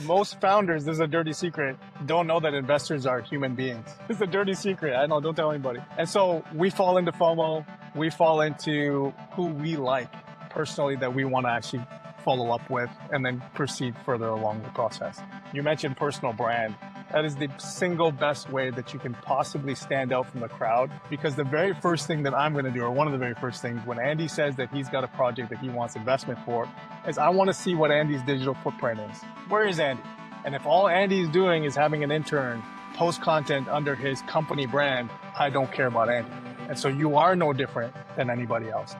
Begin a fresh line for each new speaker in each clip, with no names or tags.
Most founders, this is a dirty secret, don't know that investors are human beings. It's a dirty secret. I know, don't tell anybody. And so we fall into FOMO. We fall into who we like personally that we want to actually follow up with and then proceed further along the process. You mentioned personal brand. That is the single best way that you can possibly stand out from the crowd, because the very first thing that I'm going to do, or one of the very first things, when Andy says that he's got a project that he wants investment for, is I want to see what Andy's digital footprint is. Where is Andy? And if all Andy's doing is having an intern post content under his company brand, I don't care about Andy. And so you are no different than anybody else.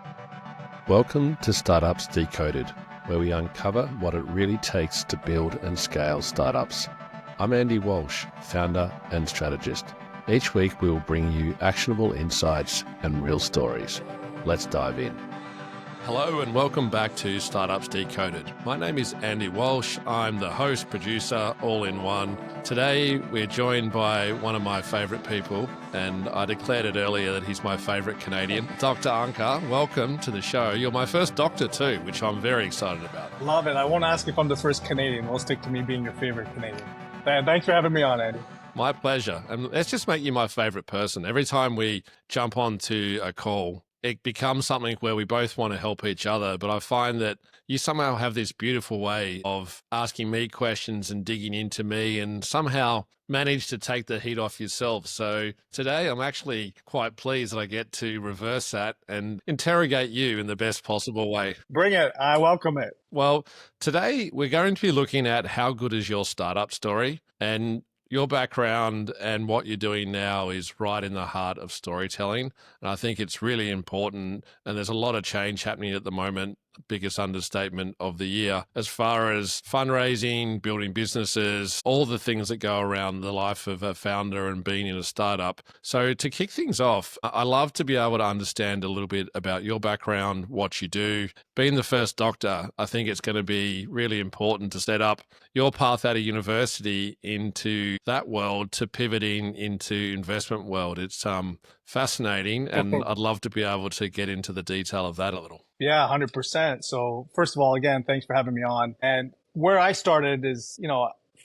Welcome to Startups Decoded, where we uncover what it really takes to build and scale startups. I'm Andy Walsh, founder and strategist. Each week we will bring you actionable insights and real stories. Let's dive in. Hello and welcome back to Startups Decoded. My name is Andy Walsh. I'm the host, producer, all in one. Today we're joined by one of my favourite people, and I declared it earlier that he's my favourite Canadian, Dr. Ankur. Welcome to the show. You're my first doctor too, which I'm very excited about.
Love it. I won't ask if I'm the first Canadian. We'll stick to me being your favourite Canadian. Thanks for having me on, Andy.
My pleasure. And let's just make you my favourite person. Every time we jump onto a call, it becomes something where we both want to help each other. But I find that you somehow have this beautiful way of asking me questions and digging into me and somehow manage to take the heat off yourself. So today I'm actually quite pleased that I get to reverse that and interrogate you in the best possible way.
Bring it. I welcome it.
Well, today we're going to be looking at how good is your startup story, and your background and what you're doing now is right in the heart of storytelling. And I think it's really important. And there's a lot of change happening at the moment, biggest understatement of the year, as far as fundraising, building businesses, all the things that go around the life of a founder and being in a startup. So to kick things off, I love to be able to understand a little bit about your background, what you do. Being the first doctor, I think it's going to be really important to set up your path out of university into that world to pivoting into investment world. It's fascinating, and I'd love to be able to get into the detail of that a little.
Yeah, 100%. So first of all, again, thanks for having me on. And where I started is,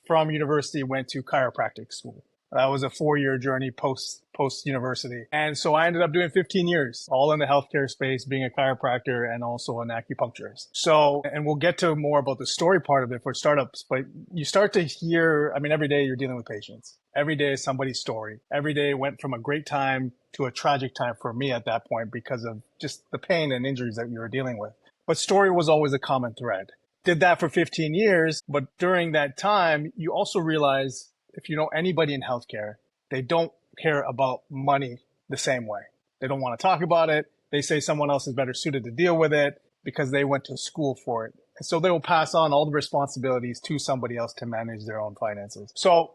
from university, went to chiropractic school. That was a 4-year journey post university. And so I ended up doing 15 years, all in the healthcare space, being a chiropractor and also an acupuncturist. So, and we'll get to more about the story part of it for startups, but you start to hear, every day you're dealing with patients. Every day is somebody's story. Every day went from a great time to a tragic time for me at that point because of just the pain and injuries that we were dealing with. But story was always a common thread. Did that for 15 years, but during that time, you also realize if you know anybody in healthcare, they don't care about money the same way. They don't want to talk about it. They say someone else is better suited to deal with it because they went to school for it. And so they will pass on all the responsibilities to somebody else to manage their own finances. So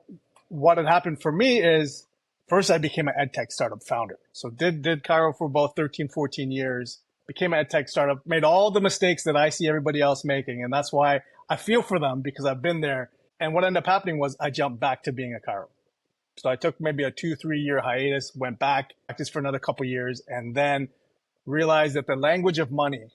what had happened for me is first I became an edtech startup founder. So did Chiro for about 13, 14 years, became an edtech startup, made all the mistakes that I see everybody else making. And that's why I feel for them, because I've been there. And what ended up happening was I jumped back to being a chiro. So I took maybe a 2-3 year hiatus, went back, practiced for another couple of years, and then realized that the language of money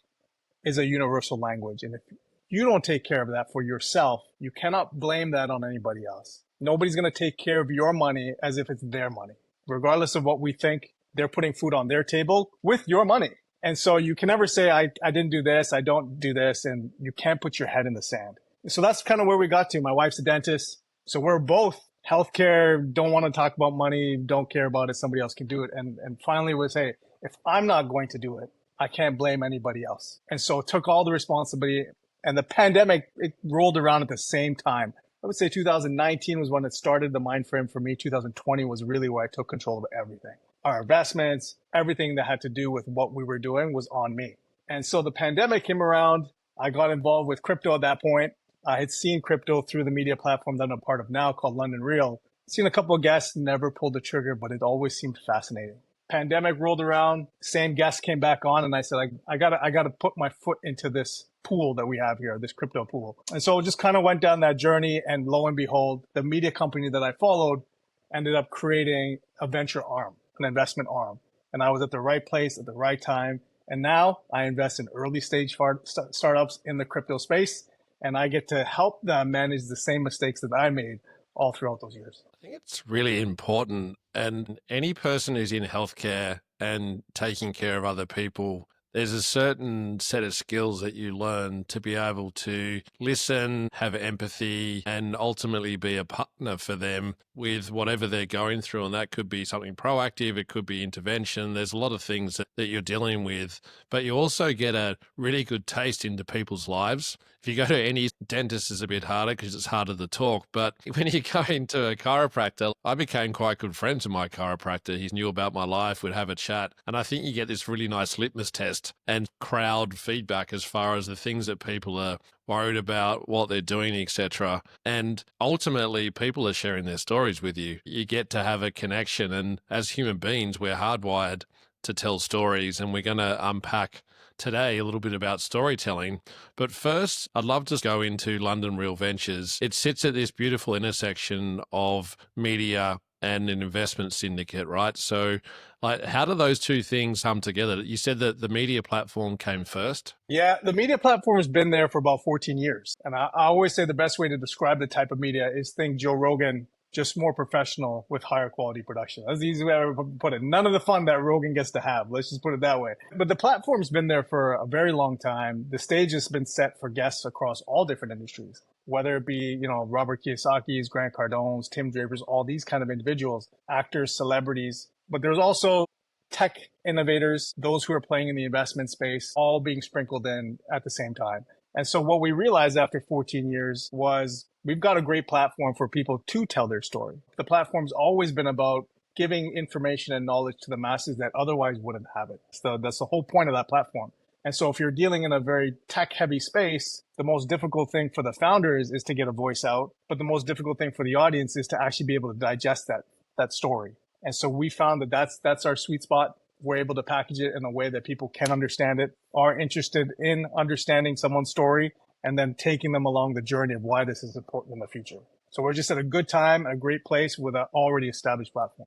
is a universal language. And if you don't take care of that for yourself, you cannot blame that on anybody else. Nobody's going to take care of your money as if it's their money, regardless of what we think. They're putting food on their table with your money. And so you can never say, I didn't do this, I don't do this, and you can't put your head in the sand. So that's kind of where we got to. My wife's a dentist. So we're both healthcare, don't want to talk about money, don't care about it, somebody else can do it. And finally was, hey, if I'm not going to do it, I can't blame anybody else. And so it took all the responsibility. And the pandemic, it rolled around at the same time. I would say 2019 was when it started, the mind frame for me. 2020 was really where I took control of everything. Our investments, everything that had to do with what we were doing was on me. And so the pandemic came around. I got involved with crypto at that point. I had seen crypto through the media platform that I'm a part of now called London Real. Seen a couple of guests, never pulled the trigger, but it always seemed fascinating. Pandemic rolled around, same guest came back on, and I said, I gotta put my foot into this pool that we have here, this crypto pool. And so just kind of went down that journey, and lo and behold, the media company that I followed ended up creating a venture arm, an investment arm. And I was at the right place at the right time. And now I invest in early stage startups in the crypto space. And I get to help them manage the same mistakes that I made all throughout those years.
I think it's really important. And any person who's in healthcare and taking care of other people, there's a certain set of skills that you learn to be able to listen, have empathy, and ultimately be a partner for them with whatever they're going through. And that could be something proactive, it could be intervention. There's a lot of things that you're dealing with, but you also get a really good taste into people's lives. If you go to any dentist, it's a bit harder because it's harder to talk. But when you go into a chiropractor, I became quite good friends with my chiropractor. He knew about my life. We'd have a chat. And I think you get this really nice litmus test and crowd feedback as far as the things that people are worried about, what they're doing, etc. And ultimately, people are sharing their stories with you. You get to have a connection. And as human beings, we're hardwired to tell stories. And we're going to unpack today a little bit about storytelling. But first, I'd love to go into London Real Ventures. It sits at this beautiful intersection of media and an investment syndicate, right? So how do those two things come together? You said that the media platform came first.
Yeah, the media platform has been there for about 14 years. And I always say the best way to describe the type of media is think Joe Rogan, just more professional with higher quality production. That's the easy way to put it. None of the fun that Rogan gets to have. Let's just put it that way. But the platform's been there for a very long time. The stage has been set for guests across all different industries, whether it be, Robert Kiyosaki's, Grant Cardone's, Tim Draper's, all these kind of individuals, actors, celebrities. But there's also tech innovators, those who are playing in the investment space, all being sprinkled in at the same time. And so what we realized after 14 years was we've got a great platform for people to tell their story. The platform's always been about giving information and knowledge to the masses that otherwise wouldn't have it. So that's the whole point of that platform. And so if you're dealing in a very tech-heavy space, the most difficult thing for the founders is to get a voice out. But the most difficult thing for the audience is to actually be able to digest that story. And so we found that that's our sweet spot. We're able to package it in a way that people can understand it, are interested in understanding someone's story, and then taking them along the journey of why this is important in the future. So we're just at a good time, a great place with an already established platform.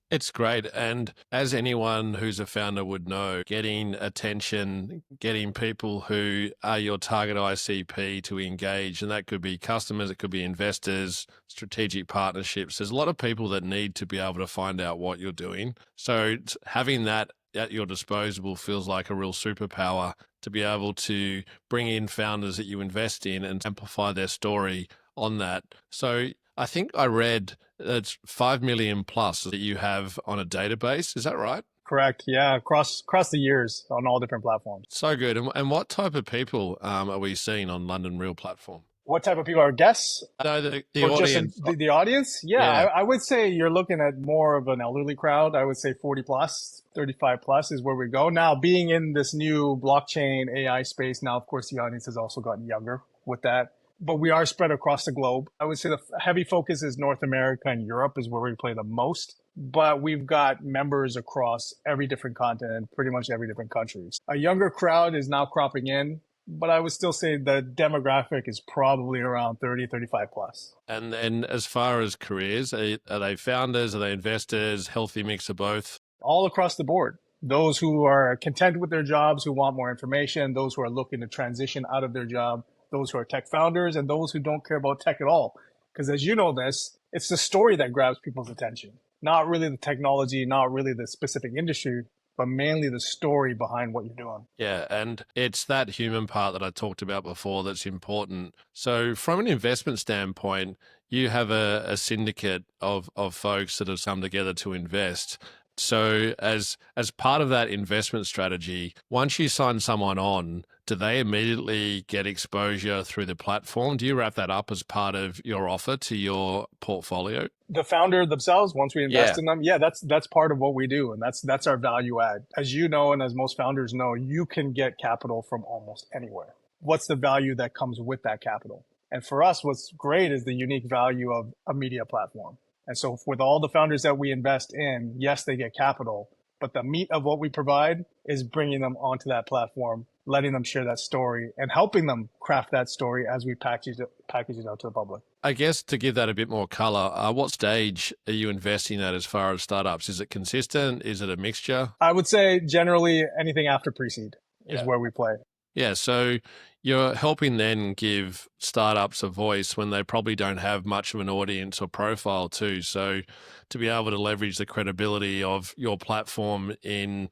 It's great. And as anyone who's a founder would know, getting attention, getting people who are your target ICP to engage, and that could be customers, it could be investors, strategic partnerships. There's a lot of people that need to be able to find out what you're doing. So having that at your disposal feels like a real superpower to be able to bring in founders that you invest in and amplify their story on that. So I think I read it's 5 million plus that you have on a database. Is that right?
Correct. Yeah. Across the years on all different platforms.
So good. And what type of people are we seeing on London Real platform?
What type of people are guests?
No, the audience.
The audience? Yeah. I would say you're looking at more of an elderly crowd. I would say 40 plus, 35 plus is where we go. Now, being in this new blockchain AI space, now, of course, the audience has also gotten younger with that. But we are spread across the globe. I would say the heavy focus is North America and Europe is where we play the most. But we've got members across every different continent, pretty much every different country. A younger crowd is now cropping in, but I would still say the demographic is probably around 30, 35 plus.
And as far as careers, are they founders? Are they investors? Healthy mix of both?
All across the board. Those who are content with their jobs, who want more information, those who are looking to transition out of their job, those who are tech founders, and those who don't care about tech at all. Because as you know this, it's the story that grabs people's attention. Not really the technology, not really the specific industry, but mainly the story behind what you're doing.
Yeah, and it's that human part that I talked about before that's important. So from an investment standpoint, you have a syndicate of folks that have come together to invest. So as part of that investment strategy, once you sign someone on, do they immediately get exposure through the platform? Do you wrap that up as part of your offer to your portfolio?
The founder themselves, once we invest in them, that's part of what we do. And that's our value add. As you know, and as most founders know, you can get capital from almost anywhere. What's the value that comes with that capital? And for us, what's great is the unique value of a media platform. And so with all the founders that we invest in, yes, they get capital, but the meat of what we provide is bringing them onto that platform, letting them share that story and helping them craft that story as we package it out to the public.
I guess to give that a bit more color, what stage are you investing at as far as startups? Is it consistent? Is it a mixture?
I would say generally anything after pre-seed is where we play.
Yeah, so you're helping then give startups a voice when they probably don't have much of an audience or profile too. So to be able to leverage the credibility of your platform in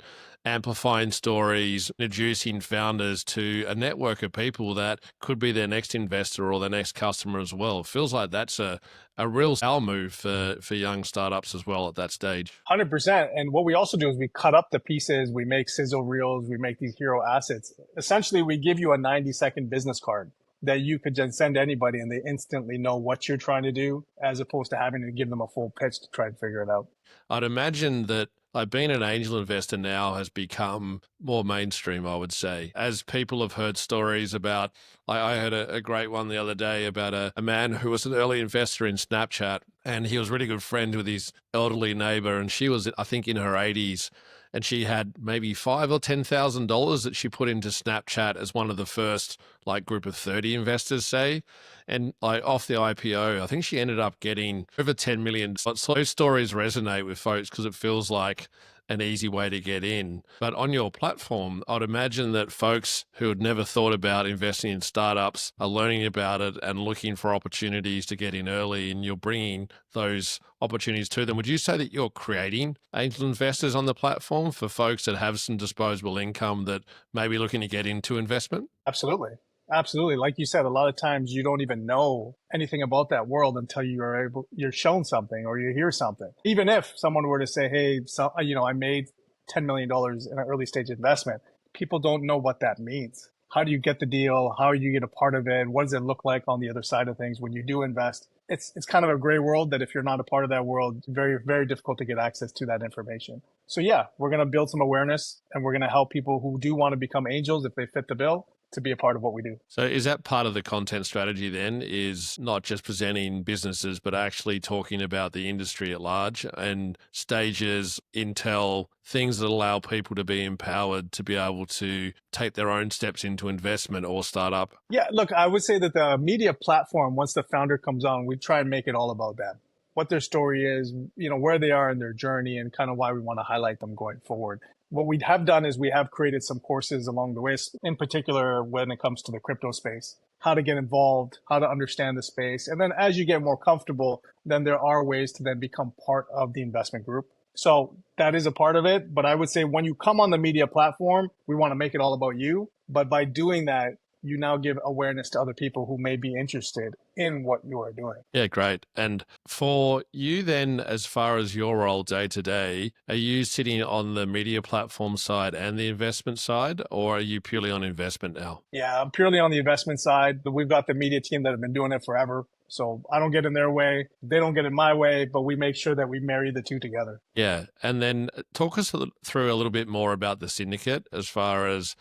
amplifying stories, introducing founders to a network of people that could be their next investor or their next customer as well. Feels like that's a real sell move for young startups as well at that stage.
100%. And what we also do is we cut up the pieces, we make sizzle reels, we make these hero assets. Essentially, we give you a 90-second business card that you could just send to anybody and they instantly know what you're trying to do, as opposed to having to give them a full pitch to try and figure it out.
I'd imagine that like being an angel investor now has become more mainstream, I would say. As people have heard stories about, I heard a great one the other day about a man who was an early investor in Snapchat, and he was really good friend with his elderly neighbor, and she was, I think, in her 80s, and she had maybe $5,000 or $10,000 that she put into Snapchat as one of the first like group of 30 investors, say. And like off the IPO, I think she ended up getting over 10 million. So those stories resonate with folks because it feels like an easy way to get in. But on your platform, I'd imagine that folks who had never thought about investing in startups are learning about it and looking for opportunities to get in early, and you're bringing those opportunities to them. Would you say that you're creating angel investors on the platform for folks that have some disposable income that may be looking to get into investment?
Absolutely. Absolutely. Like you said, a lot of times you don't even know anything about that world until you're shown something or you hear something. Even if someone were to say, hey, I made $10 million in an early stage investment, people don't know what that means. How do you get the deal? How do you get a part of it? What does it look like on the other side of things when you do invest? It's kind of a gray world that if you're not a part of that world, it's very, very difficult to get access to that information. So yeah, we're going to build some awareness and we're going to help people who do want to become angels if they fit the bill to be a part of what we do.
So is that part of the content strategy then, is not just presenting businesses, but actually talking about the industry at large and stages, intel, things that allow people to be empowered to be able to take their own steps into investment or startup?
Yeah, look, I would say that the media platform, once the founder comes on, we try and make it all about them, what their story is, where they are in their journey and kind of why we want to highlight them going forward. What we have done is we have created some courses along the way, in particular when it comes to the crypto space, how to get involved, how to understand the space. And then as you get more comfortable, then there are ways to then become part of the investment group. So that is a part of it. But I would say when you come on the media platform, we want to make it all about you. But by doing that, you now give awareness to other people who may be interested in what you are doing.
Yeah, great. And for you then, as far as your role day to day, are you sitting on the media platform side and the investment side, or are you purely on investment now?
Yeah, I'm purely on the investment side. We've got the media team that have been doing it forever. So I don't get in their way. They don't get in my way, but we make sure that we marry the two together.
Yeah. And then talk us through a little bit more about the syndicate, as far as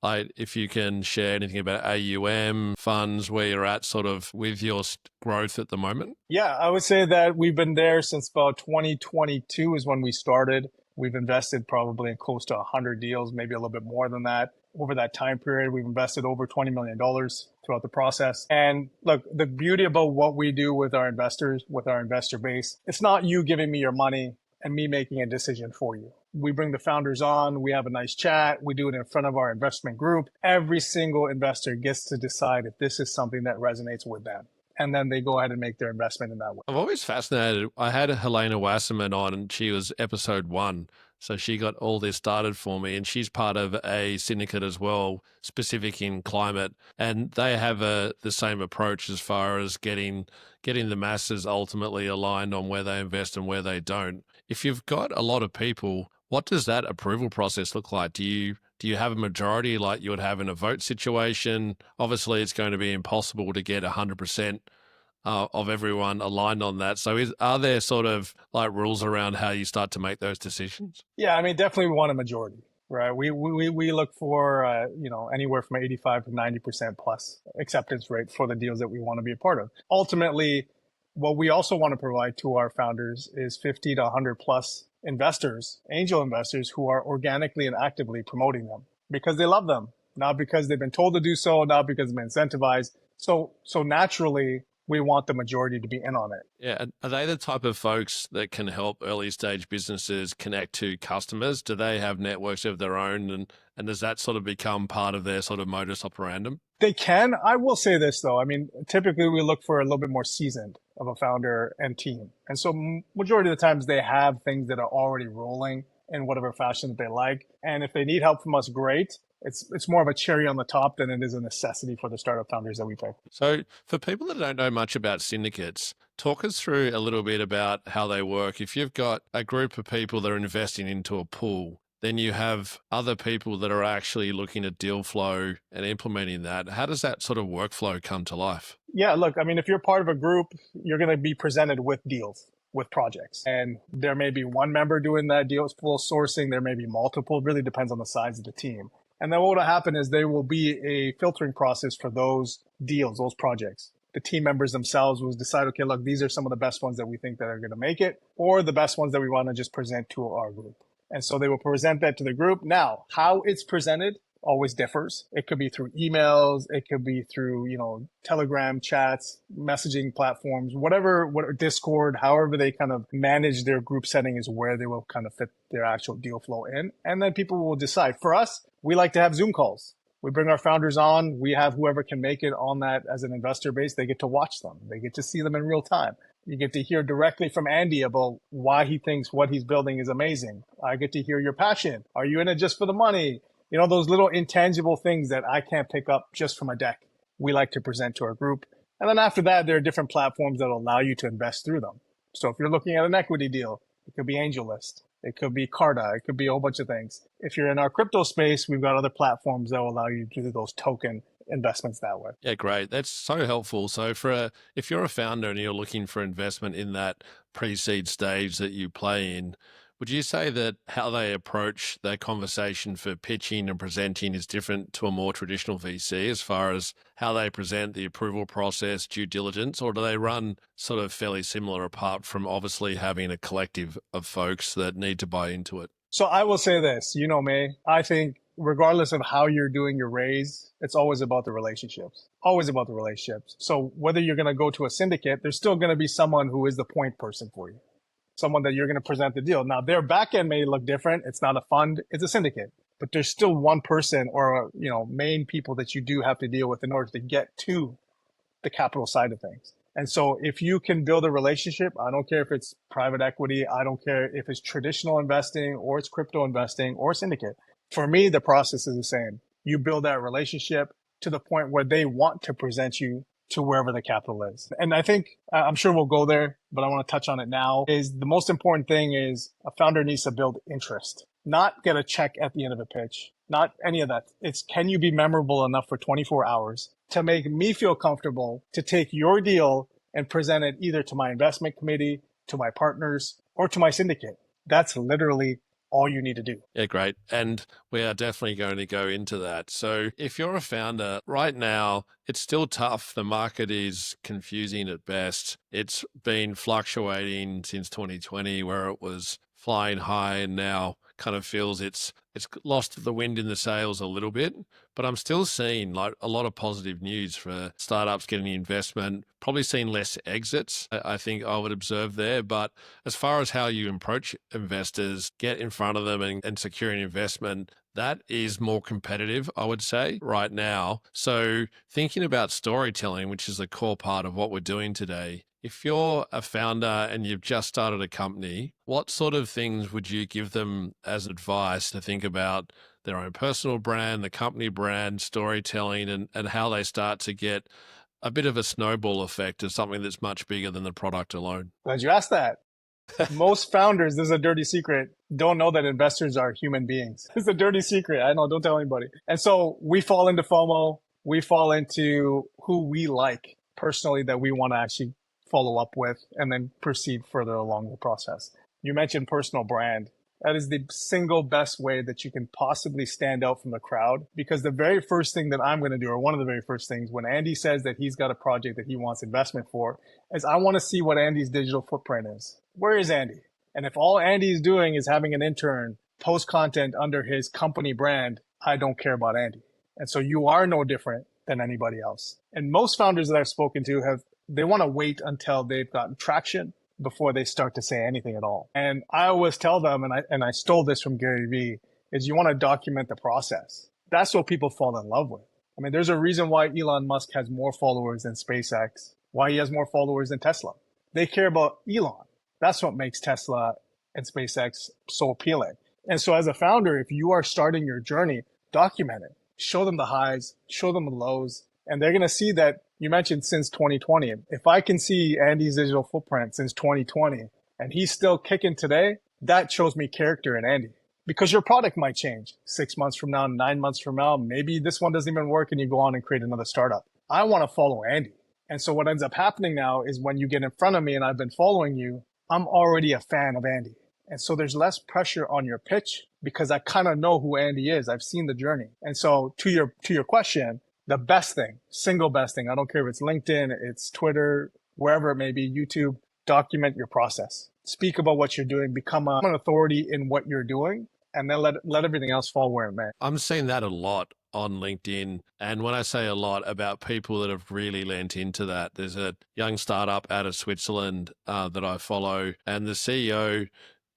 if you can share anything about AUM, funds, where you're at sort of with your growth at the moment.
Yeah, I would say that we've been there since about 2022 is when we started. We've invested probably in close to 100 deals, maybe a little bit more than that. Over that time period, we've invested over $20 million throughout the process. And look, the beauty about what we do with our investors, with our investor base, it's not you giving me your money and me making a decision for you. We bring the founders on, we have a nice chat, we do it in front of our investment group. Every single investor gets to decide if this is something that resonates with them. And then they go ahead and make their investment in that way.
I'm always fascinated. I had Helena Wasserman on, and she was episode 1. So she got all this started for me, and she's part of a syndicate as well, specific in climate. And they have the same approach as far as getting the masses ultimately aligned on where they invest and where they don't. If you've got a lot of people, what does that approval process look like? Do you have a majority like you would have in a vote situation? Obviously, it's going to be impossible to get 100% of everyone aligned on that. So are there sort of like rules around how you start to make those decisions?
Yeah, I mean, definitely we want a majority, right? We look for, anywhere from 85 to 90% plus acceptance rate for the deals that we want to be a part of. Ultimately, what we also want to provide to our founders is 50 to 100 plus investors, angel investors, who are organically and actively promoting them because they love them, not because they've been told to do so, not because they've been incentivized. So naturally, we want the majority to be in on it.
Yeah. And are they the type of folks that can help early stage businesses connect to customers? Do they have networks of their own? And does that sort of become part of their sort of modus operandum?
They can. I will say this though. I mean, typically we look for a little bit more seasoned of a founder and team. And so majority of the times they have things that are already rolling in whatever fashion that they like. And if they need help from us, great. It's more of a cherry on the top than it is a necessity for the startup founders that we pick.
So for people that don't know much about syndicates, talk us through a little bit about how they work. If you've got a group of people that are investing into a pool, then you have other people that are actually looking at deal flow and implementing that. How does that sort of workflow come to life?
Yeah, look, I mean, if you're part of a group, you're going to be presented with deals, with projects. And there may be one member doing that deal, full sourcing. There may be multiple. It really depends on the size of the team. And then what will happen is there will be a filtering process for those deals, those projects. The team members themselves will decide, okay, look, these are some of the best ones that we think that are going to make it, or the best ones that we want to just present to our group. And so they will present that to the group. Now, how it's presented always differs. It could be through emails. It could be through, Telegram chats, messaging platforms, whatever, Discord, however they kind of manage their group setting is where they will kind of fit their actual deal flow in. And then people will decide. For us, we like to have Zoom calls. We bring our founders on. We have whoever can make it on that as an investor base. They get to watch them. They get to see them in real time. You get to hear directly from Andy about why he thinks what he's building is amazing. I get to hear your passion. Are you in it just for the money? Those little intangible things that I can't pick up just from a deck, we like to present to our group. And then after that, there are different platforms that allow you to invest through them. So if you're looking at an equity deal, it could be AngelList. It could be Carta. It could be a whole bunch of things. If you're in our crypto space, we've got other platforms that will allow you to do those token investments that way.
Yeah, great. That's so helpful. So if you're a founder and you're looking for investment in that pre-seed stage that you play in, would you say that how they approach their conversation for pitching and presenting is different to a more traditional VC as far as how they present the approval process, due diligence, or do they run sort of fairly similar apart from obviously having a collective of folks that need to buy into it?
So I will say this, me, I think regardless of how you're doing your raise, it's always about the relationships, always about the relationships. So whether you're going to go to a syndicate, there's still going to be someone who is the point person for you. Someone that you're going to present the deal. Now, their back end may look different. It's not a fund, it's a syndicate. But there's still one person or, main people that you do have to deal with in order to get to the capital side of things. And so if you can build a relationship, I don't care if it's private equity, I don't care if it's traditional investing or it's crypto investing or syndicate. For me, the process is the same. You build that relationship to the point where they want to present you to wherever the capital is. And I think, I'm sure we'll go there, but I want to touch on it now, is the most important thing is a founder needs to build interest, not get a check at the end of a pitch, not any of that. It's can you be memorable enough for 24 hours to make me feel comfortable to take your deal and present it either to my investment committee, to my partners, or to my syndicate. That's literally all you need to do.
Yeah, great. And we are definitely going to go into that. So if you're a founder right now, it's still tough. The market is confusing at best. It's been fluctuating since 2020 where it was flying high and now kind of feels it's lost the wind in the sails a little bit, but I'm still seeing like a lot of positive news for startups getting investment, probably seeing less exits. I think I would observe there. But as far as how you approach investors, get in front of them and securing investment, that is more competitive, I would say, right now. So thinking about storytelling, which is a core part of what we're doing today, if you're a founder and you've just started a company, what sort of things would you give them as advice to think about their own personal brand, the company brand, storytelling, and how they start to get a bit of a snowball effect of something that's much bigger than the product alone?
Glad you asked that. Most founders, this is a dirty secret, don't know that investors are human beings. It's a dirty secret. I know, don't tell anybody. And so we fall into FOMO. We fall into who we like personally that we want to actually follow up with and then proceed further along the process. You mentioned personal brand. That is the single best way that you can possibly stand out from the crowd, because the very first thing that I'm going to do, or one of the very first things when Andy says that he's got a project that he wants investment for, is I want to see what Andy's digital footprint is. Where is Andy? And if all Andy's doing is having an intern post content under his company brand, I don't care about Andy. And so you are no different than anybody else. And most founders that I've spoken to have They want to wait until they've gotten traction before they start to say anything at all. And I always tell them, and I stole this from Gary Vee, is you want to document the process. That's what people fall in love with. I mean, there's a reason why Elon Musk has more followers than SpaceX, why he has more followers than Tesla. They care about Elon. That's what makes Tesla and SpaceX so appealing. And so as a founder, if you are starting your journey, document it. Show them the highs, show them the lows, and they're going to see that you mentioned since 2020. If I can see Andy's digital footprint since 2020 and he's still kicking today, that shows me character in Andy. Because your product might change 6 months from now, 9 months from now. Maybe this one doesn't even work and you go on and create another startup. I want to follow Andy. And so what ends up happening now is when you get in front of me and I've been following you, I'm already a fan of Andy. And so there's less pressure on your pitch because I kind of know who Andy is. I've seen the journey. And so to your question, the best thing, single best thing, I don't care if it's LinkedIn, it's Twitter, wherever it may be, YouTube, document your process. Speak about what you're doing, become an authority in what you're doing, and then let everything else fall where it may.
I'm seeing that a lot on LinkedIn. And when I say a lot, about people that have really lent into that, there's a young startup out of Switzerland that I follow, and the CEO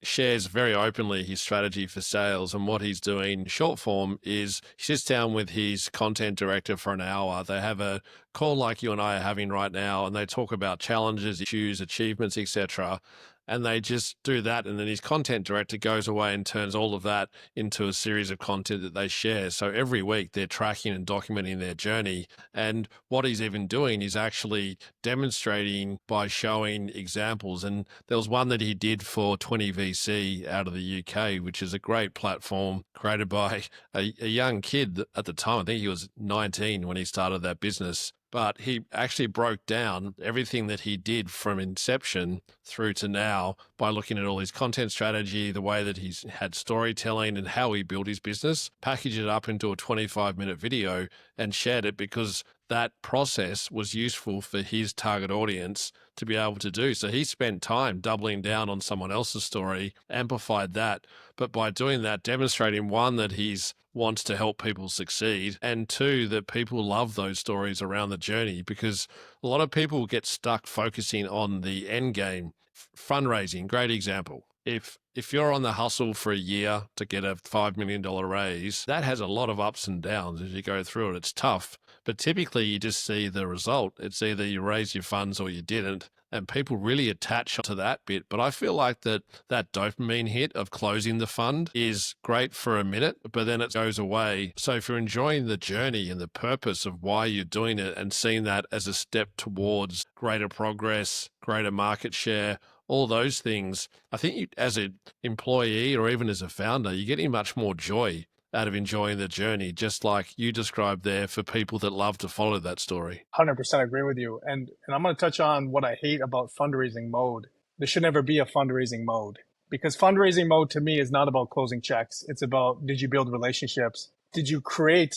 shares very openly his strategy for sales. And what he's doing, short form, is he sits down with his content director for an hour. They have a call like you and I are having right now, and they talk about challenges, issues, achievements, etc. And they just do that. And then his content director goes away and turns all of that into a series of content that they share. So every week they're tracking and documenting their journey. And what he's even doing is actually demonstrating by showing examples. And there was one that he did for 20VC out of the UK, which is a great platform created by a young kid at the time. I think he was 19 when he started that business. But he actually broke down everything that he did from inception through to now by looking at all his content strategy, the way that he's had storytelling and how he built his business, packaged it up into a 25-minute video and shared it because that process was useful for his target audience to be able to do. So he spent time doubling down on someone else's story, amplified that. But by doing that, demonstrating one, that he's wants to help people succeed, and two, that people love those stories around the journey, because a lot of people get stuck focusing on the end game. Fundraising, great example. If you're on the hustle for a year to get a $5 million raise, that has a lot of ups and downs as you go through it. It's tough, but typically you just see the result. It's either you raise your funds or you didn't. And people really attach to that bit. But I feel like that dopamine hit of closing the fund is great for a minute, but then it goes away. So if you're enjoying the journey and the purpose of why you're doing it and seeing that as a step towards greater progress, greater market share, all those things, I think you, as an employee or even as a founder, you're getting much more joy out of enjoying the journey, just like you described there for people that love to follow that story.
100% agree with you. And I'm going to touch on what I hate about fundraising mode. There should never be a fundraising mode, because fundraising mode to me is not about closing checks. It's about, did you build relationships? Did you create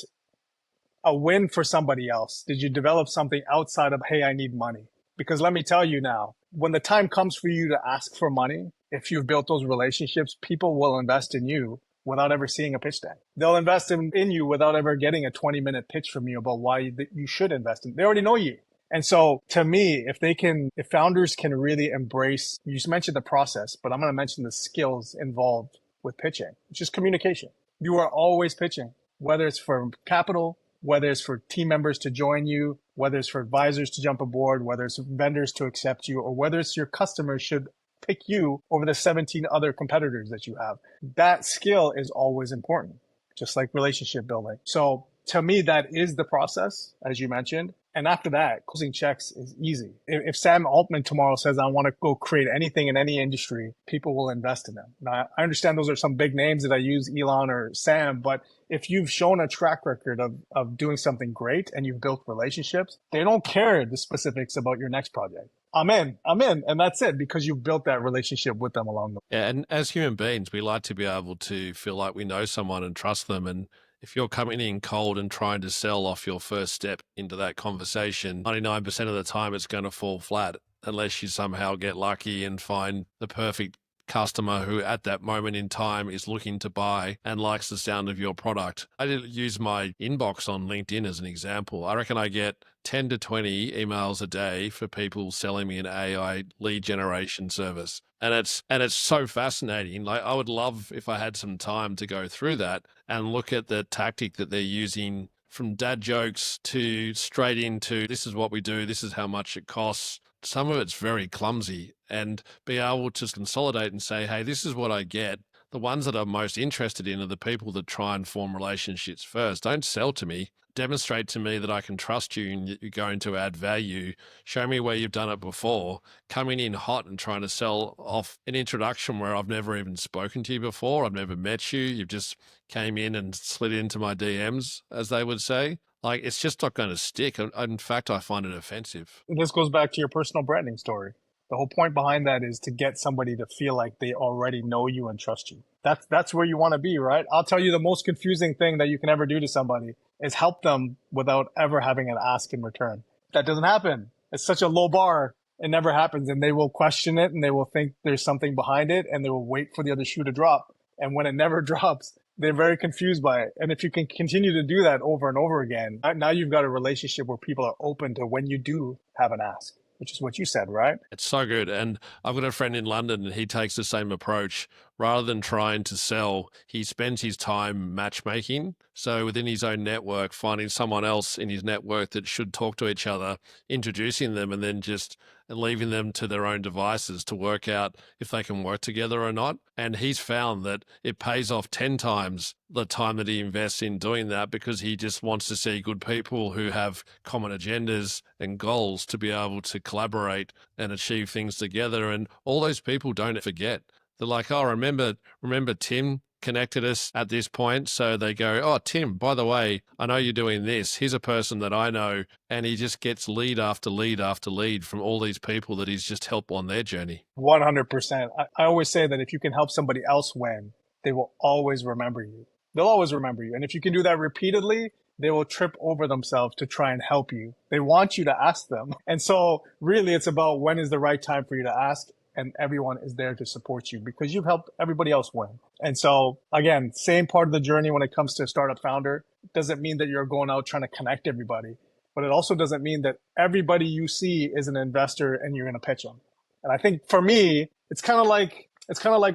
a win for somebody else? Did you develop something outside of, hey, I need money? Because let me tell you now, when the time comes for you to ask for money, if you've built those relationships, people will invest in you without ever seeing a pitch deck. They'll invest in you without ever getting a 20-minute pitch from you about why you should invest in. They already know you. And so to me, if founders can really embrace, you just mentioned the process, but I'm going to mention the skills involved with pitching, which is communication. You are always pitching, whether it's for capital, whether it's for team members to join you, whether it's for advisors to jump aboard, whether it's vendors to accept you, or whether it's your customers should pick you over the 17 other competitors that you have. That skill is always important, just like relationship building. So to me, that is the process, as you mentioned. And after that, closing checks is easy. If Sam Altman tomorrow says, I want to go create anything in any industry, people will invest in them. Now, I understand those are some big names that I use, Elon or Sam, but if you've shown a track record of doing something great and you've built relationships, they don't care the specifics about your next project. I'm in. And that's it, because you've built that relationship with them along the way.
Yeah, and as human beings, we like to be able to feel like we know someone and trust them. And if you're coming in cold and trying to sell off your first step into that conversation, 99% of the time it's going to fall flat unless you somehow get lucky and find the perfect customer who at that moment in time is looking to buy and likes the sound of your product. I did use my inbox on LinkedIn as an example. I reckon I get 10 to 20 emails a day for people selling me an AI lead generation service. And it's so fascinating. Like, I would love if I had some time to go through that and look at the tactic that they're using, from dad jokes to straight into, this is what we do, this is how much it costs. Some of it's very clumsy, and be able to consolidate and say, hey, this is what I get. The ones that I'm most interested in are the people that try and form relationships first. Don't sell to me. Demonstrate to me that I can trust you and that you're going to add value. Show me where you've done it before. Coming in hot and trying to sell off an introduction where I've never even spoken to you before, I've never met you, you've just came in and slid into my DMs, as they would say. Like, it's just not going to stick. In fact, I find it offensive.
This goes back to your personal branding story. The whole point behind that is to get somebody to feel like they already know you and trust you. That's where you want to be, right? I'll tell you, the most confusing thing that you can ever do to somebody is help them without ever having an ask in return. That doesn't happen. It's such a low bar. It never happens. And they will question it, and they will think there's something behind it, and they will wait for the other shoe to drop. And when it never drops, they're very confused by it. And if you can continue to do that over and over again, now you've got a relationship where people are open to when you do have an ask, which is what you said, right?
It's so good. And I've got a friend in London, and he takes the same approach. Rather than trying to sell, he spends his time matchmaking. So within his own network, finding someone else in his network that should talk to each other, introducing them, and then just leaving them to their own devices to work out if they can work together or not. And he's found that it pays off 10 times the time that he invests in doing that, because he just wants to see good people who have common agendas and goals to be able to collaborate and achieve things together. And all those people don't forget. They're like, oh, remember Tim connected us at this point. So they go, oh, Tim, by the way, I know you're doing this. Here's a person that I know. And he just gets lead after lead after lead from all these people that he's just helped on their journey.
100%. I always say that if you can help somebody else win, they will always remember you. They'll always remember you. And if you can do that repeatedly, they will trip over themselves to try and help you. They want you to ask them. And so really it's about when is the right time for you to ask, and everyone is there to support you because you've helped everybody else win. And so again, same part of the journey when it comes to a startup founder. It doesn't mean that you're going out trying to connect everybody, but it also doesn't mean that everybody you see is an investor and you're going to pitch them. And I think for me, it's kind of like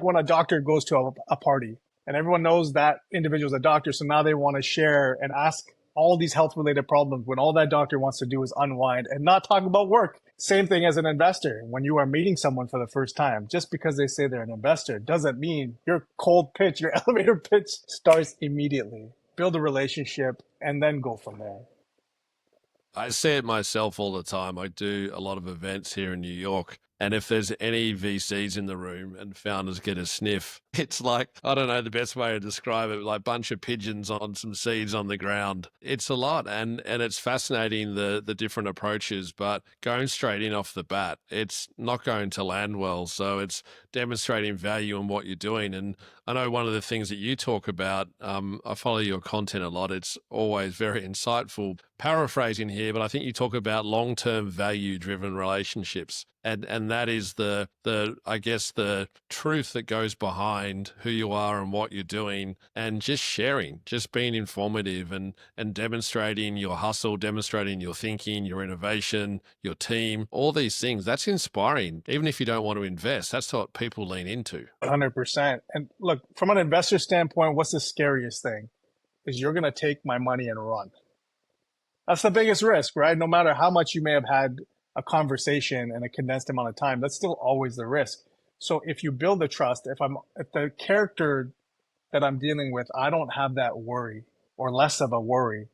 when a doctor goes to a party and everyone knows that individual is a doctor. So now they want to share and ask all these health related problems when all that doctor wants to do is unwind and not talk about work. Same thing as an investor. When you are meeting someone for the first time, just because they say they're an investor doesn't mean your cold pitch, your elevator pitch starts immediately. Build a relationship and then go from there.
I see it myself all the time. I do a lot of events here in New York. And if there's any VCs in the room and founders get a sniff, it's like, I don't know the best way to describe it, like a bunch of pigeons on some seeds on the ground. It's a lot. And it's fascinating, the different approaches, but going straight in off the bat, it's not going to land well. So it's demonstrating value in what you're doing. And I know one of the things that you talk about, I follow your content a lot. It's always very insightful. Paraphrasing here, but I think you talk about long-term value-driven relationships. And that is the I guess the truth that goes behind who you are and what you're doing, and just sharing, just being informative and demonstrating your hustle, demonstrating your thinking, your innovation, your team, all these things. That's inspiring. Even if you don't want to invest, that's what people lean into.
100%. And look, from an investor standpoint, what's the scariest thing? Is you're going to take my money and run. That's the biggest risk, right? No matter how much you may have had a conversation in a condensed amount of time, that's still always the risk. So if you build the trust, if the character that I'm dealing with, I don't have that worry or less of a worry,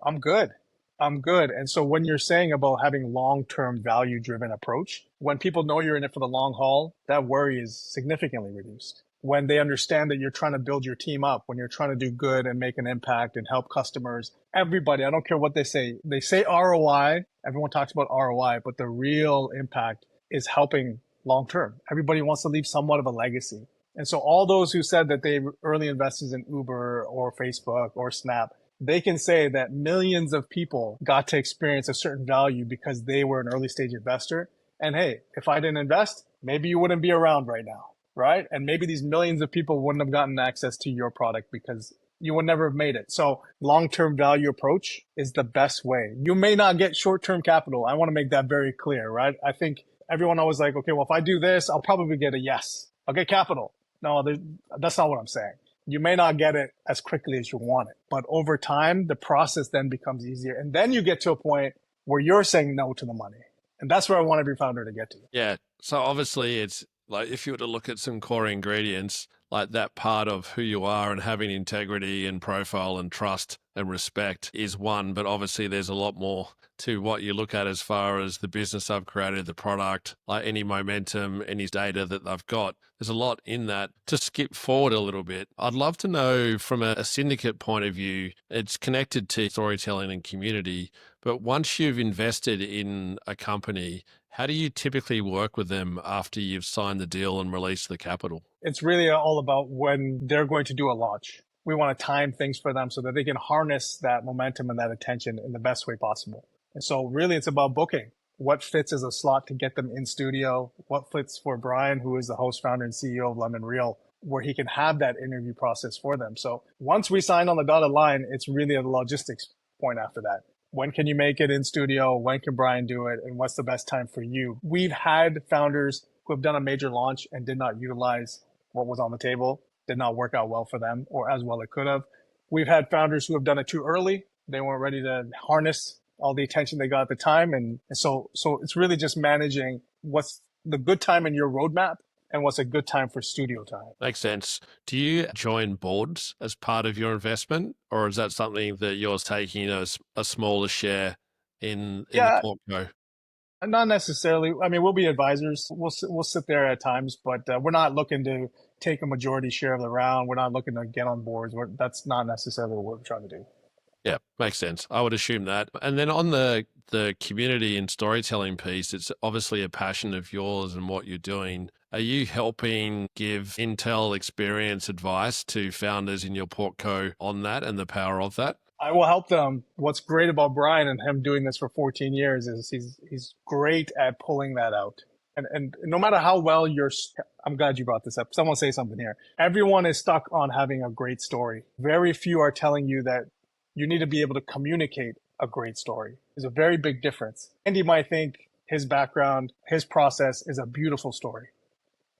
I'm good. And so when you're saying about having long-term value-driven approach, when people know you're in it for the long haul, that worry is significantly reduced. When they understand that you're trying to build your team up, when you're trying to do good and make an impact and help customers, everybody, I don't care what they say ROI, everyone talks about ROI, but the real impact is helping long term. Everybody wants to leave somewhat of a legacy. And so all those who said that they early invested in Uber or Facebook or Snap, they can say that millions of people got to experience a certain value because they were an early stage investor. And hey, if I didn't invest, maybe you wouldn't be around right now, right? And maybe these millions of people wouldn't have gotten access to your product because you would never have made it. So long-term value approach is the best way. You may not get short-term capital. I want to make that very clear, right? I think everyone always like, okay, well, if I do this, I'll probably get a yes. I'll get capital. No, that's not what I'm saying. You may not get it as quickly as you want it, but over time, the process then becomes easier. And then you get to a point where you're saying no to the money. And that's where I want every founder to get to.
Yeah. So obviously it's like if you were to look at some core ingredients, like that part of who you are and having integrity and profile and trust and respect is one, but obviously there's a lot more to what you look at as far as the business I've created, the product, like any momentum, any data that they've got. There's a lot in that. To skip forward a little bit, I'd love to know from a syndicate point of view, it's connected to storytelling and community, but once you've invested in a company, how do you typically work with them after you've signed the deal and released the capital?
It's really all about when they're going to do a launch. We want to time things for them so that they can harness that momentum and that attention in the best way possible. And so really it's about booking. What fits as a slot to get them in studio? What fits for Brian, who is the host, founder, and CEO of Lemon Reel, where he can have that interview process for them. So once we sign on the dotted line, it's really a logistics point after that. When can you make it in studio? When can Brian do it? And what's the best time for you? We've had founders who have done a major launch and did not utilize what was on the table, did not work out well for them or as well it could have. We've had founders who have done it too early. They weren't ready to harness all the attention they got at the time. And so it's really just managing what's the good time in your roadmap and what's a good time for studio time.
Makes sense. Do you join boards as part of your investment, or is that something that you're taking as a smaller share in the portfolio?
Not necessarily. I mean, we'll be advisors. We'll sit there at times, but we're not looking to take a majority share of the round. We're not looking to get on boards. That's not necessarily what we're trying to do.
Yeah, makes sense. I would assume that. And then on the community and storytelling piece, it's obviously a passion of yours and what you're doing. Are you helping give intel experience advice to founders in your portco on that and the power of that?
I will help them. What's great about Brian and him doing this for 14 years is he's great at pulling that out. And no matter how well I'm glad you brought this up. Someone say something here. Everyone is stuck on having a great story. Very few are telling you that you need to be able to communicate a great story. There's a very big difference. Andy might think his background, his process is a beautiful story,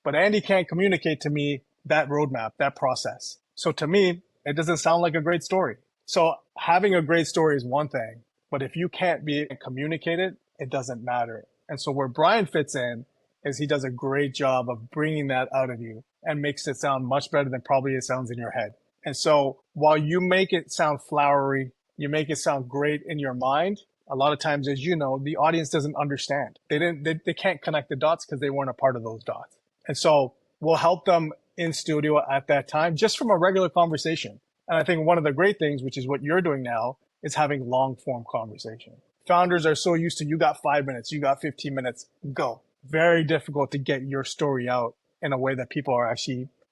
but Andy can't communicate to me that roadmap, that process. So to me, it doesn't sound like a great story. So having a great story is one thing, but if you can't be communicated, it doesn't matter. And so where Brian fits in is he does a great job of bringing that out of you and makes it sound much better than probably it sounds in your head. And so while you make it sound flowery, you make it sound great in your mind, a lot of times, as you know, the audience doesn't understand. They can't connect the dots because they weren't a part of those dots. And so we'll help them in studio at that time, just from a regular conversation. And I think one of the great things, which is what you're doing now, is having long form conversation. Founders are so used to, you got 5 minutes, you got 15 minutes, go. Very difficult to get your story out in a way that people are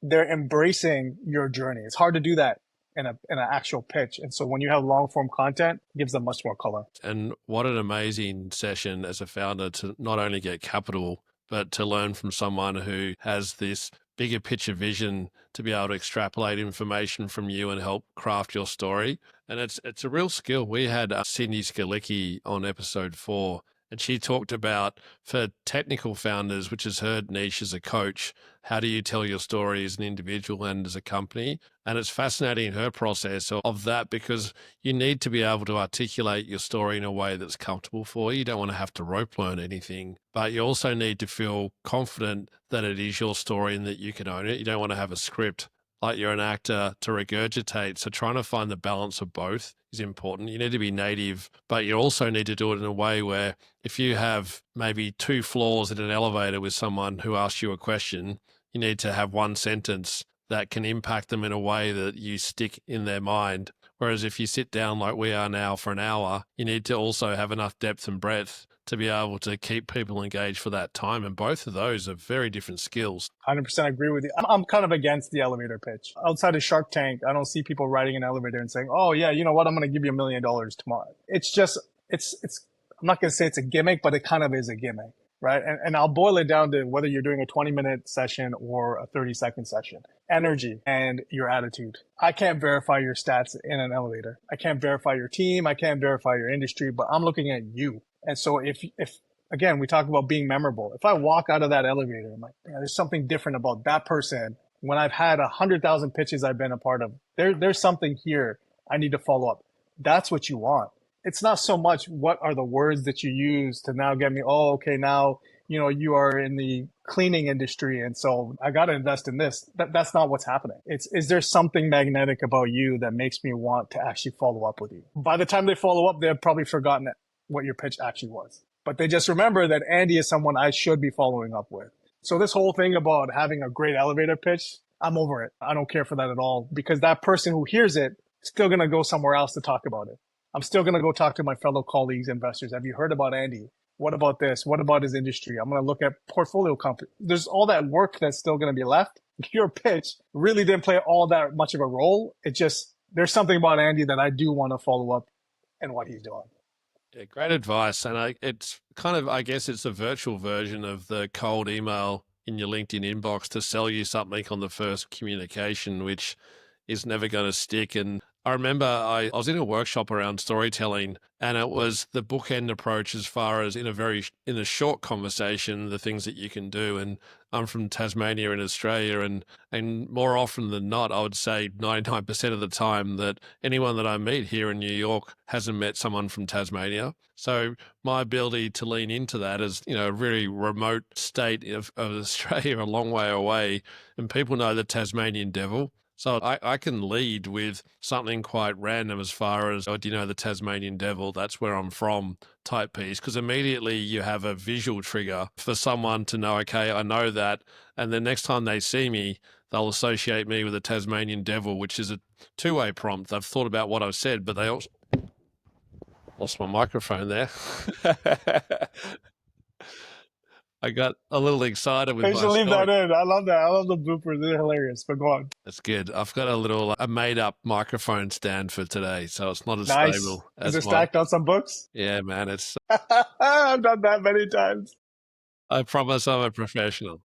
they're embracing your journey. It's hard to do that in an actual pitch. And so when you have long form content, it gives them much more color.
And what an amazing session as a founder to not only get capital, but to learn from someone who has this bigger picture vision to be able to extrapolate information from you and help craft your story. And it's a real skill. We had Cindy Skalicki on episode 4, and she talked about for technical founders, which is her niche as a coach, how do you tell your story as an individual and as a company? And it's fascinating her process of that, because you need to be able to articulate your story in a way that's comfortable for you. You don't want to have to rope learn anything, but you also need to feel confident that it is your story and that you can own it. You don't want to have a script like you're an actor to regurgitate. So trying to find the balance of both is important. You need to be native, but you also need to do it in a way where if you have maybe 2 floors in an elevator with someone who asks you a question, you need to have one sentence that can impact them in a way that you stick in their mind. Whereas if you sit down like we are now for an hour, you need to also have enough depth and breadth to be able to keep people engaged for that time. And both of those are very different skills.
100% agree with you. I'm kind of against the elevator pitch. Outside of Shark Tank, I don't see people riding an elevator and saying, oh yeah, you know what? I'm going to give you $1 million tomorrow. It's just, I'm not going to say it's a gimmick, but it kind of is a gimmick. right? And I'll boil it down to whether you're doing a 20-minute session or a 30-second session. Energy and your attitude. I can't verify your stats in an elevator. I can't verify your team. I can't verify your industry, but I'm looking at you. And so if again, we talk about being memorable. If I walk out of that elevator, I'm like, man, there's something different about that person. When I've had 100,000 pitches I've been a part of, there's something here I need to follow up. That's what you want. It's not so much what are the words that you use to now get me, oh, okay, now, you are in the cleaning industry. And so I got to invest in this. That's not what's happening. Is there something magnetic about you that makes me want to actually follow up with you? By the time they follow up, they've probably forgotten what your pitch actually was. But they just remember that Andy is someone I should be following up with. So this whole thing about having a great elevator pitch, I'm over it. I don't care for that at all, because that person who hears it is still going to go somewhere else to talk about it. I'm still going to go talk to my fellow colleagues, investors. Have you heard about Andy? What about this? What about his industry? I'm going to look at portfolio companies. There's all that work that's still going to be left. Your pitch really didn't play all that much of a role. There's something about Andy that I do want to follow up and what he's doing.
Yeah, great advice. And it's kind of, I guess it's a virtual version of the cold email in your LinkedIn inbox to sell you something on the first communication, which is never going to stick. And I remember I was in a workshop around storytelling, and it was the bookend approach as far as in a short conversation, the things that you can do. And I'm from Tasmania in Australia, and more often than not, I would say 99% of the time that anyone that I meet here in New York hasn't met someone from Tasmania. So my ability to lean into that as, a very remote state of Australia, a long way away, and people know the Tasmanian devil. So I can lead with something quite random as far as, oh, do you know the Tasmanian devil? That's where I'm from type piece, because immediately you have a visual trigger for someone to know, okay, I know that. And the next time they see me, they'll associate me with the Tasmanian devil, which is a two-way prompt. They've thought about what I've said, but they also lost my microphone there. I got a little excited with
I
my
should leave
story.
that in. I love that. I love the bloopers. They're hilarious, but go on.
That's good. I've got a made-up microphone stand for today, so it's not as
Nice.
stable
Is it
as
stacked on some books?
Yeah, man.
I've done that many times.
I promise I'm a professional.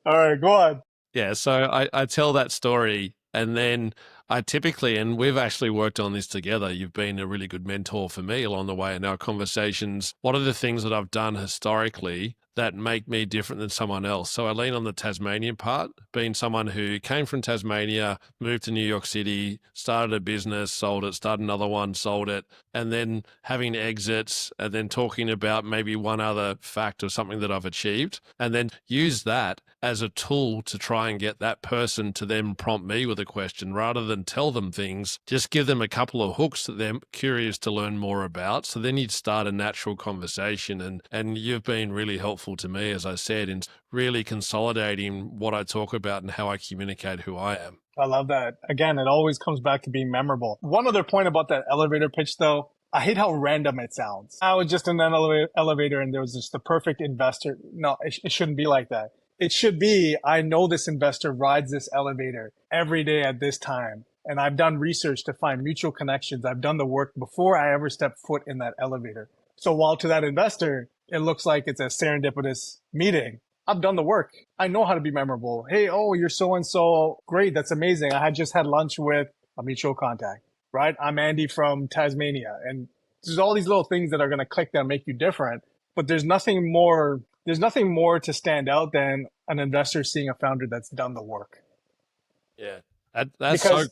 All right, go on.
Yeah, so I tell that story, and then I typically, and we've actually worked on this together. You've been a really good mentor for me along the way in our conversations. What are the things that I've done historically that make me different than someone else? So I lean on the Tasmanian part, being someone who came from Tasmania, moved to New York City, started a business, sold it, started another one, sold it, and then having exits, and then talking about maybe one other fact or something that I've achieved, and then use that as a tool to try and get that person to then prompt me with a question rather than tell them things. Just give them a couple of hooks that they're curious to learn more about. So then you'd start a natural conversation, and you've been really helpful to me, as I said, in really consolidating what I talk about and how I communicate who I am.
I love that. Again, it always comes back to being memorable. One other point about that elevator pitch, though, I hate how random it sounds. I was just in an elevator and there was just the perfect investor. No, it shouldn't be like that. It should be, I know this investor rides this elevator every day at this time. And I've done research to find mutual connections. I've done the work before I ever step foot in that elevator. So while to that investor, it looks like it's a serendipitous meeting, I've done the work. I know how to be memorable. Hey, oh, you're so-and-so. Great. That's amazing. I had just had lunch with a mutual contact, right? I'm Andy from Tasmania. And there's all these little things that are going to click that make you different. But there's nothing more to stand out than an investor seeing a founder that's done the work.
Yeah. That's because,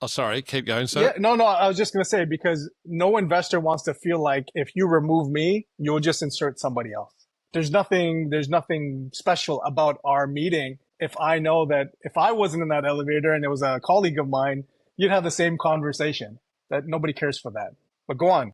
oh, sorry. Keep going, sir.
Yeah, no. I was just going to say, because no investor wants to feel like if you remove me, you'll just insert somebody else. There's nothing special about our meeting. If I know that if I wasn't in that elevator and it was a colleague of mine, you'd have the same conversation. That nobody cares for that. But go on.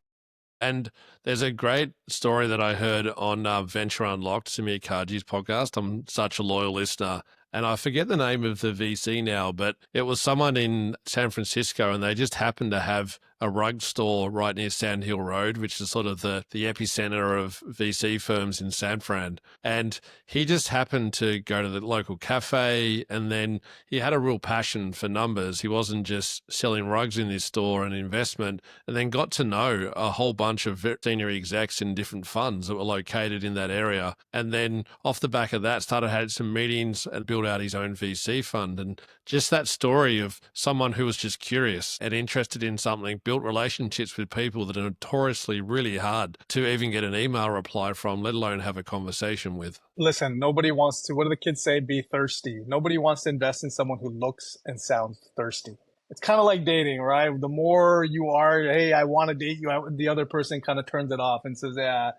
And there's a great story that I heard on Venture Unlocked, Samir Kaji's podcast. I'm such a loyal listener. And I forget the name of the VC now, but it was someone in San Francisco, and they just happened to have a rug store right near Sand Hill Road, which is sort of the epicenter of VC firms in San Fran. And he just happened to go to the local cafe, and then he had a real passion for numbers. He wasn't just selling rugs in this store and investment, and then got to know a whole bunch of senior execs in different funds that were located in that area. And then off the back of that, started had some meetings and built out his own VC fund. And just that story of someone who was just curious and interested in something, built relationships with people that are notoriously really hard to even get an email reply from, let alone have a conversation with.
Listen, nobody wants to, what do the kids say? Be thirsty. Nobody wants to invest in someone who looks and sounds thirsty. It's kind of like dating, right? The more you are, hey, I want to date you, the other person kind of turns it off and says, yeah,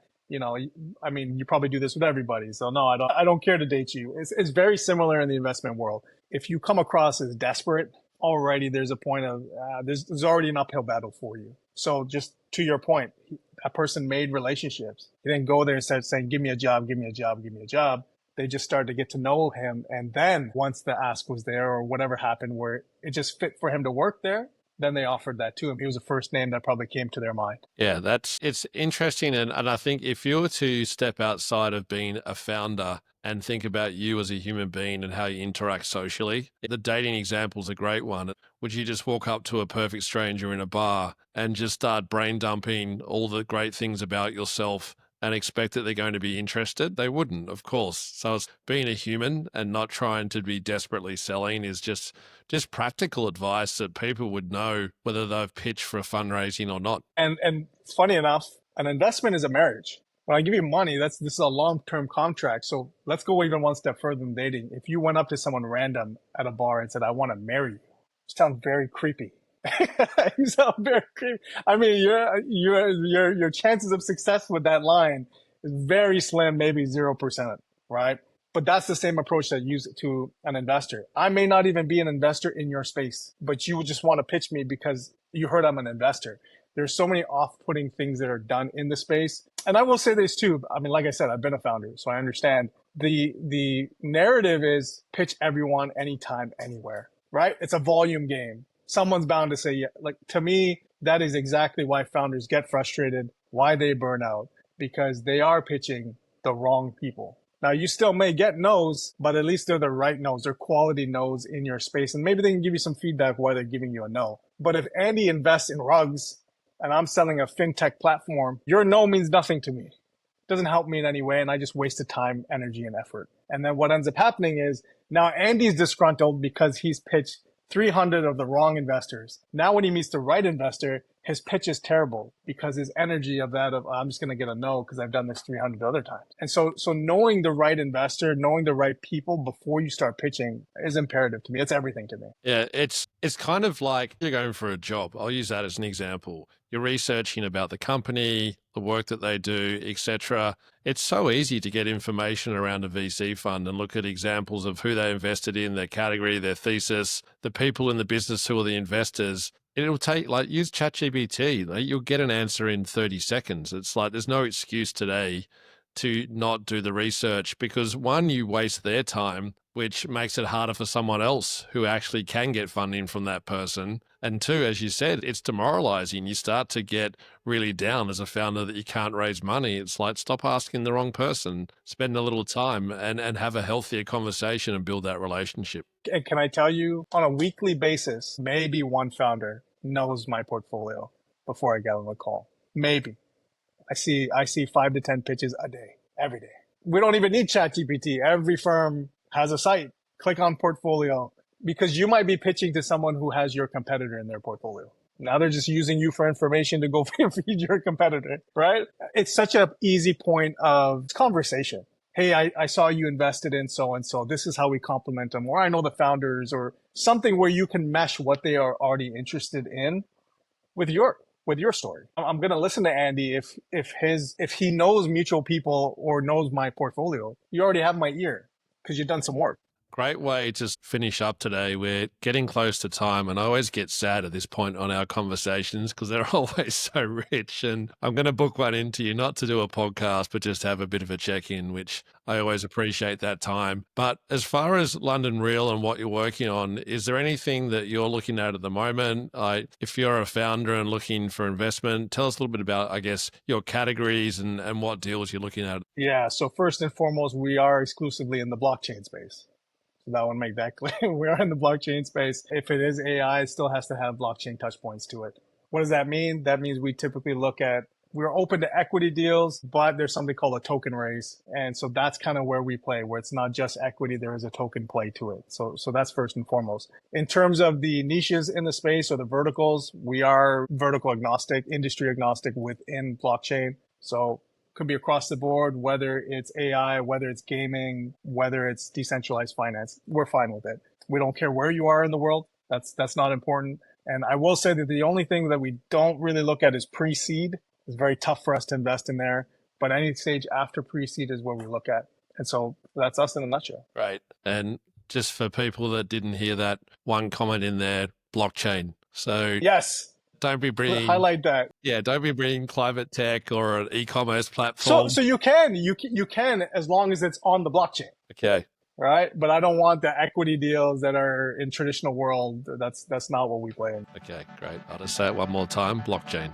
I mean, you probably do this with everybody. So no, I don't care to date you. It's very similar in the investment world. If you come across as desperate, already there's a point of, there's already an uphill battle for you. So just to your point, that person made relationships. He didn't go there and start saying, give me a job, give me a job, give me a job. They just started to get to know him. And then once the ask was there or whatever happened where it just fit for him to work there, then they offered that to him. He was the first name that probably came to their mind.
Yeah, it's interesting. And I think if you were to step outside of being a founder and think about you as a human being and how you interact socially, the dating example is a great one. Would you just walk up to a perfect stranger in a bar and just start brain dumping all the great things about yourself and expect that they're going to be interested? They wouldn't, of course. So it's being a human and not trying to be desperately selling is just practical advice that people would know whether they've pitched for a fundraising or not.
And funny enough, an investment is a marriage. When I give you money, this is a long-term contract. So let's go even one step further than dating. If you went up to someone random at a bar and said, I want to marry you, it sounds very creepy. You sound very creepy. I mean, your chances of success with that line is very slim, maybe 0%, right? But that's the same approach that you use to an investor. I may not even be an investor in your space, but you would just want to pitch me because you heard I'm an investor. There's so many off-putting things that are done in the space. And I will say this too. I mean, like I said, I've been a founder, so I understand. The narrative is pitch everyone, anytime, anywhere, right? It's a volume game. Someone's bound to say, yeah. Like, to me, that is exactly why founders get frustrated, why they burn out, because they are pitching the wrong people. Now, you still may get no's, but at least they're the right no's. They're quality no's in your space. And maybe they can give you some feedback why they're giving you a no. But if Andy invests in rugs and I'm selling a fintech platform, your no means nothing to me. It doesn't help me in any way. And I just wasted time, energy, and effort. And then what ends up happening is now Andy's disgruntled because he's pitched 300 of the wrong investors. Now when he meets the right investor, his pitch is terrible because his energy of I'm just going to get a no because I've done this 300 other times. And so knowing the right investor, knowing the right people before you start pitching is imperative to me. It's everything to me.
Yeah, it's kind of like you're going for a job. I'll use that as an example. You're researching about the company, the work that they do, etc. It's so easy to get information around a VC fund and look at examples of who they invested in, their category, their thesis, the people in the business who are the investors. It'll take, use ChatGPT. You'll get an answer in 30 seconds. It's like there's no excuse today to not do the research because one, you waste their time, which makes it harder for someone else who actually can get funding from that person. And two, as you said, it's demoralizing. You start to get really down as a founder that you can't raise money. It's like, stop asking the wrong person, spend a little time and have a healthier conversation and build that relationship.
And can I tell you, on a weekly basis, maybe one founder knows my portfolio before I get on the call. Maybe. I see 5 to 10 pitches a day, every day. We don't even need ChatGPT. Every firm has a site. Click on portfolio because you might be pitching to someone who has your competitor in their portfolio. Now they're just using you for information to go feed your competitor, right? It's such an easy point of conversation. Hey, I saw you invested in so-and-so. This is how we complement them. Or I know the founders or something where you can mesh what they are already interested in with your story. I'm going to listen to Andy if he knows mutual people or knows my portfolio. You already have my ear because you've done some work.
Great way to finish up today. We're getting close to time, and I always get sad at this point on our conversations because they're always so rich. And I'm going to book one into you, not to do a podcast, but just have a bit of a check-in, which I always appreciate that time. But as far as London Real and what you're working on, is there anything that you're looking at the moment? If you're a founder and looking for investment, tell us a little bit about, I guess, your categories and what deals you're looking at.
Yeah. So first and foremost, we are exclusively in the blockchain space. So that would make that clear. We are in the blockchain space. If it is AI, it still has to have blockchain touch points to it. What does that mean? That means we typically we're open to equity deals, but there's something called a token raise. And so that's kind of where we play, where it's not just equity, there is a token play to it. So that's first and foremost. In terms of the niches in the space or the verticals, we are vertical agnostic, industry agnostic within blockchain. So could be across the board, whether it's AI, whether it's gaming, whether it's decentralized finance, we're fine with it. We don't care where you are in the world. That's not important. And I will say that the only thing that we don't really look at is pre-seed. It's very tough for us to invest in there, but any stage after pre-seed is where we look at. And so that's us in a nutshell.
Right. And just for people that didn't hear that one comment in there, blockchain. So
yes.
Don't be bringing
highlight that.
Yeah, don't be bringing climate tech or an e-commerce platform.
So you can as long as it's on the blockchain.
Okay.
Right, but I don't want the equity deals that are in traditional world. That's not what we play in.
Okay, great. I'll just say it one more time: blockchain.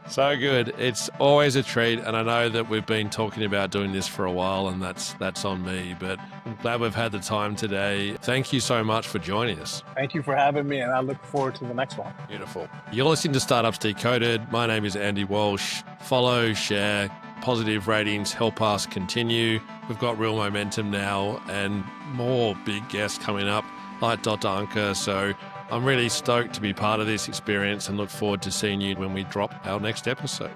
So good. It's always a treat, and I know that we've been talking about doing this for a while, and that's on me. But I'm glad we've had the time today. Thank you so much for joining us.
Thank you for having me, and I look forward to the next one.
Beautiful. You're listening to Startups Decoded. My name is Andy Walsh. Follow, share. Positive ratings help us continue. We've got real momentum now and more big guests coming up like Dr. Ankur. So I'm really stoked to be part of this experience and look forward to seeing you when we drop our next episode.